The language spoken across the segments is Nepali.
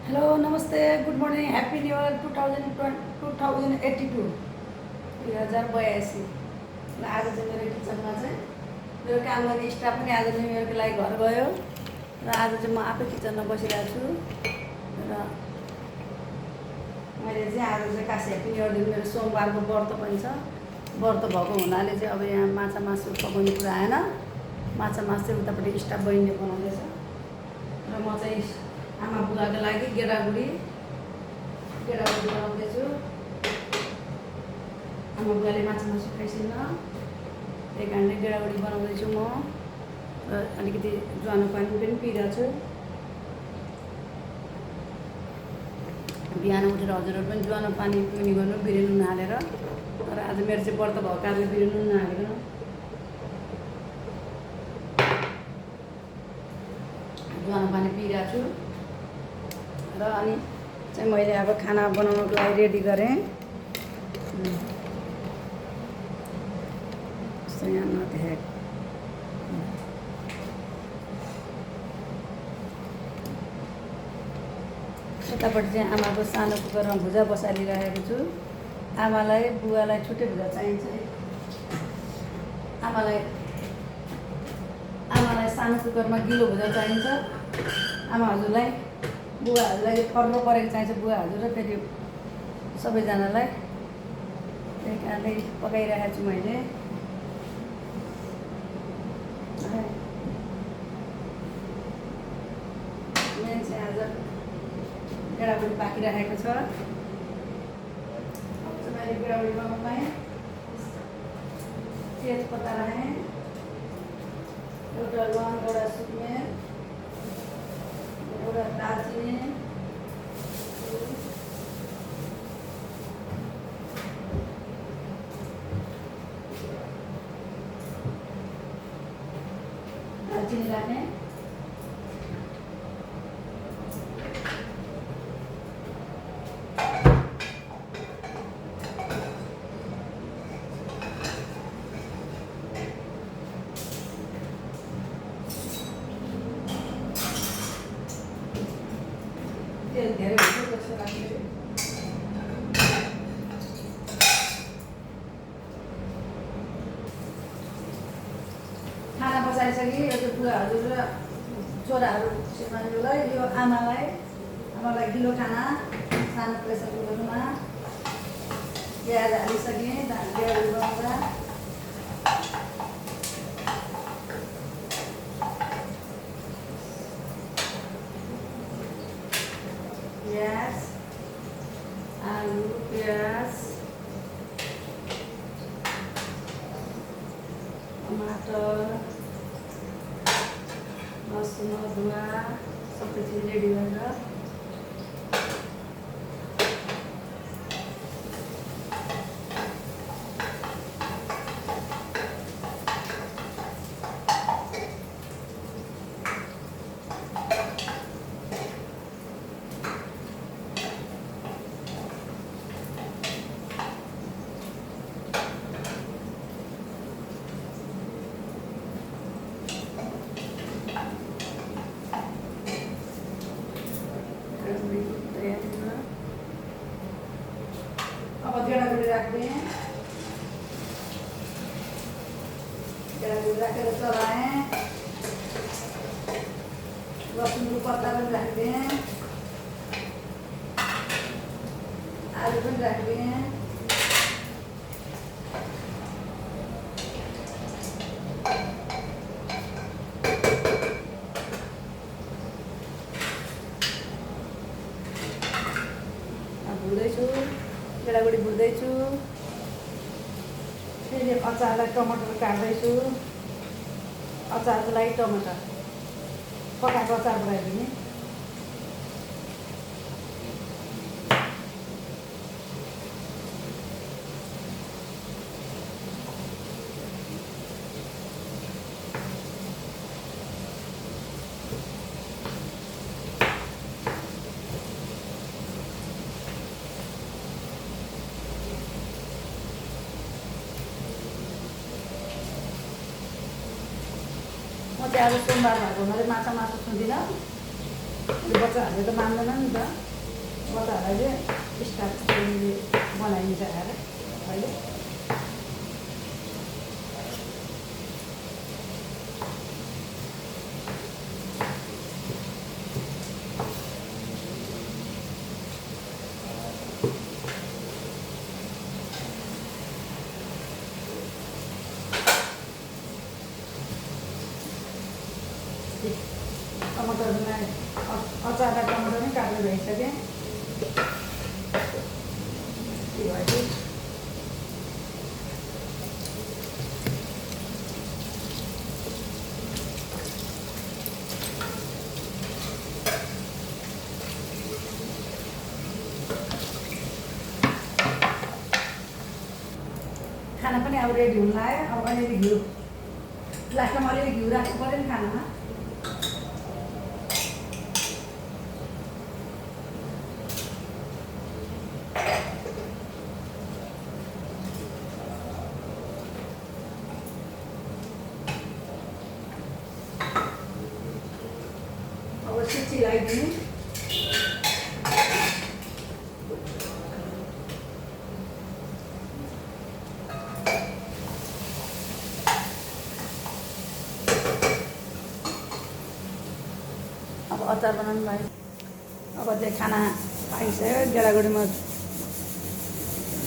हेलो नमस्ते good morning happy new year 2082 2082 र आज चाहिँ मेरो किचनमा चाहिँ मेरो काम गर्ने स्टाफ पनि आज न्यु इयरको लागि घर गयो र आज चाहिँ म आफै किचनमा बसिरहेको छु र मैले चाहिँ आज चाहिँ खास ह्याप्पी न्यु इयर दिन मेरो सोमबारको व्रत पनि छ। व्रत भएको हुनाले चाहिँ अब यहाँ माछा मासु पकाउने कुरा आएन। माछा मासु चाहिँ उतापट्टि स्टाफ बहिनीले बनाउँदैछ र म चाहिँ आमा बुवाको लागि गेडागुडी बनाउँदैछु। आमा बुवाले माछा मासु खाइसिन्न त्यही कारणले गेडागुडी बनाउँदैछु म र अलिकति ज्वानो पानी पनि पिइरहेको छु। बिहान उठेर हजुरहरू पनि ज्वानो पानी पिउने गर्नु बिरे नुन हालेर। तर आज मेरो चाहिँ व्रत भएको कारणले बिरे नुन नहालिकन ज्वानो पानी पिइरहेको छु। र अनि चाहिँ मैले अब खाना बनाउनको लागि रेडी गरेँ। यहाँ नदेखेको यतापट्टि चाहिँ आमाको सानो कुकरमा भुजा बसालिरहेको छु। आमालाई बुवालाई छुट्टै भुजा चाहिन्छ। आमालाई सानो कुकरमा गिलो भुजा चाहिन्छ। आमा हजुरलाई बुवाहरूलाई फर्लो परेको चाहिन्छ। बुवा हजुर र फेरि सबैजनालाई त्यही कारणले पकाइरहेको छु मैले। मेन चाहिँ आज गेडागुडी पाकिरहेको छ। मैले गेडागुडी बनाउँदै तेजपत्ता राखेँ, एउटा लौंग, एउटा सुकमेर, एउटा दालचिनी, राखेँ। तेल धेरै हुन्छ त्यसको लागि खाना बसाइसकेँ। यो चाहिँ बुवा हजुर र छोराहरू श्रीमानलाई, यो आमालाई गिलो खाना सानो प्रेसर कुकरमा प्याज हालिसकेँ। गेडागुडी बनाउँदा प्याज, आलु, प्याज, टमाटर, लसुन, अदुवा सबै चिज रेडी गरेर अब गेडागुडी राख्ने। गेडागुडी राखेर चलाएँ। लसुनको पत्ता पनि राखिदिएँ, आलु पनि राखिदिएँ। भुल्दैछु, गेडागुडी भुल्दैछु। फेरि अचारलाई टमाटर काट्दैछु। अचारको लागि टमाटर पकाएको अचार बनाइदिने। म चाहिँ आज सोमबार भएको हुनाले माछा मासु छुँदिनँ। बच्चाहरूले त मान्दैन नि त बच्चाहरूलाई चाहिँ स्टाफ बनाइदिन्छ आएर अहिले टमाटरलाई अचारलाई टमाटर नै काटेर भइसकेँ के भयो खाना पनि अब रेडी हुन लाग्यो अब अलिअलि घिउ लास्टमा अलिअलि घिउ राख्नु पऱ्यो नि खानामा अब सिटी लगाइदिनु अब अचार बनाउनु भयो अब चाहिँ खाना पाइसक्यो गेडागुडीमा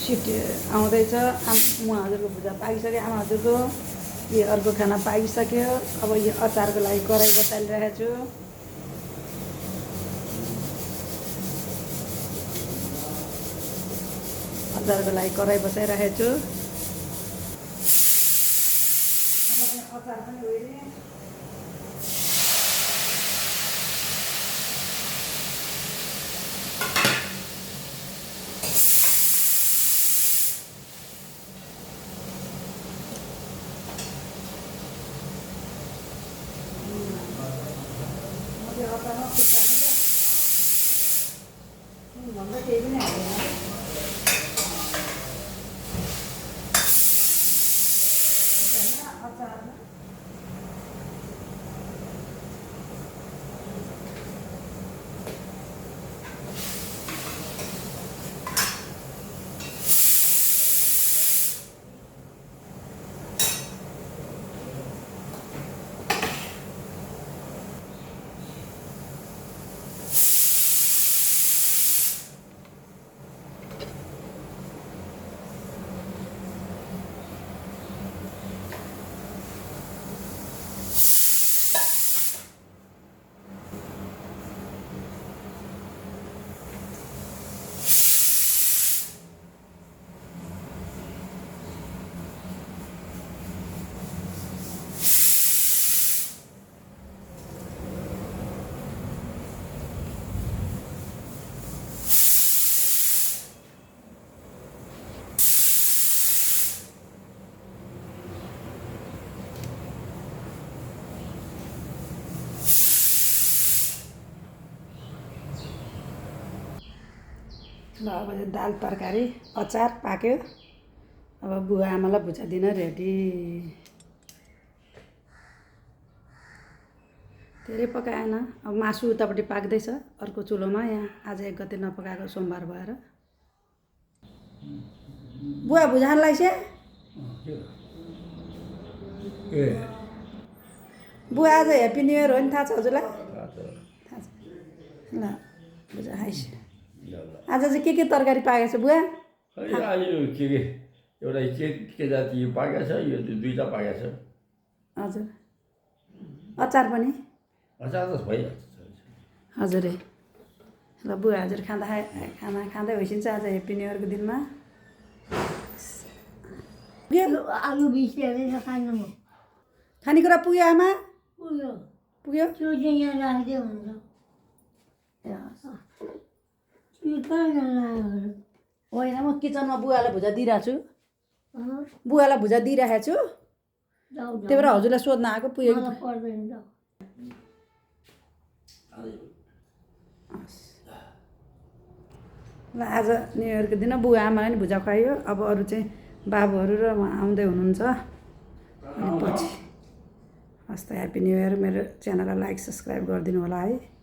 सिटी आउँदैछ म हजुरको भुजा पाइसक्यो आमा हजुरको यो अर्को खाना पाइसक्यो अब यो अचारको लागि कराई बसालिरहेको छु अचारको लागि कराई बसाइरहेको छु अचार पनि उहिले अचारमा भन्दा केही पनि हाल्दैन अचारमा ल अब दाल तरकारी अचार पाक्यो अब बुवा आमालाई भुजा दिन रेडी धेरै पकाएन अब मासु उतापट्टि पाक्दैछ अर्को चुलोमा यहाँ आज 1 गते नपकाएको सोमबार भएर बुवा भुजा खानलाई से बुवा आज ह्याप्पी न्यू इयर हो नि थाहा छ हजुरलाई थाहा छ ल भुजा खाइस आज चाहिँ के तरकारी पाकेको छ बुवा आज के एउटा के जाति पाकेको छ यो दुईवटा पाकेको छ हजुर अचार पनि अचार त भइहाल्छ हजुर ल बुवा हजुर खाना खाँदै होइसिन्छ आज ह्याप्पी न्यू इयरको दिनमा आलु बिस्किट खानु खानेकुरा पुग्यो आमा पुग्यो पुग्यो त्यो चाहिँ यहाँ राखिदियो हुन्छ ए हस् त्यो कहाँ जानु होइन म किचनमा बुवालाई भुजा दिइरहेको छु बुवालाई भुजा दिइरहेको छु त्यही भएर हजुरलाई सोध्न आएको पुगेको पर्दैन जाऊ ल आज न्यु इयरको दिन बुवा आमालाई नि भुजा खुवायो अब अरू चाहिँ बाबुहरू र उहाँ आउँदै हुनुहुन्छ अनि पछि हस् त ह्याप्पी न्यु इयर मेरो च्यानललाई लाइक सब्सक्राइब गरिदिनु होला है